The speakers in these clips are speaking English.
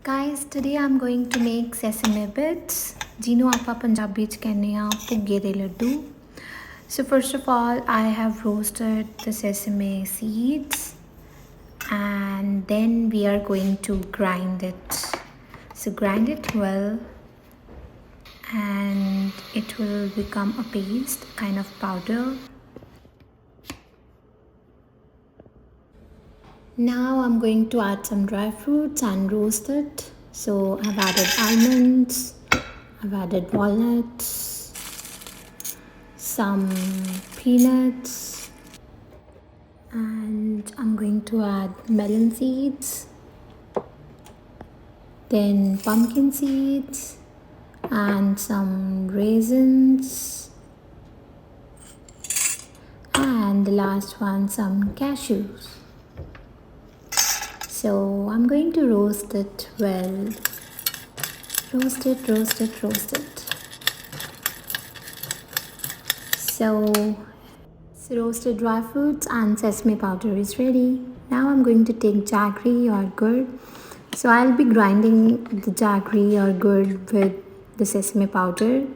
Guys, today I'm going to make sesame bits. ਜਿਹਨੂੰ ਆਪਾਂ ਪੰਜਾਬੀ ਚ ਕਹਿੰਦੇ ਆ ਭੁੱਗੇ ਦੇ ਲੱਡੂ. So first of all, I have roasted the sesame seeds and then we are going to grind it. So grind it well and it will become a paste, kind of powder. Now I'm going to add some dry fruits and roast it. So I've added almonds, I've added walnuts, some peanuts, and I'm going to add melon seeds, then pumpkin seeds, and some raisins, and the last one, some cashews. So I'm going to roast it well. Roast it, roast it, roast it. So roasted dry fruits and sesame powder is ready. Now I'm going to take jaggery or gur. So I'll be grinding the jaggery or gur with the sesame powder.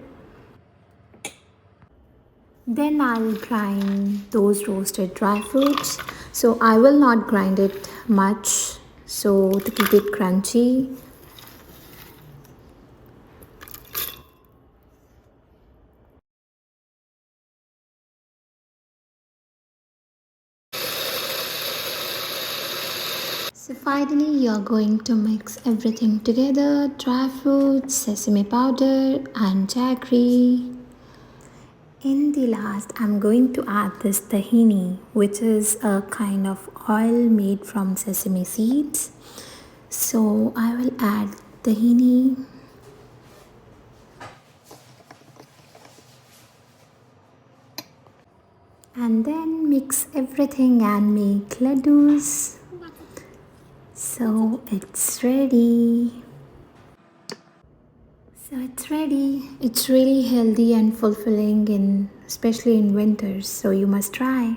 Then I'll grind those roasted dry fruits. So I will not grind it much so to keep it crunchy. So finally you're going to mix everything together, dry fruits, sesame powder and jaggery. In the last, I'm going to add this tahini, which is a kind of oil made from sesame seeds. So I will add tahini. And then mix everything and make laddus. So it's ready. So it's ready. It's really healthy and fulfilling especially in winters, so you must try.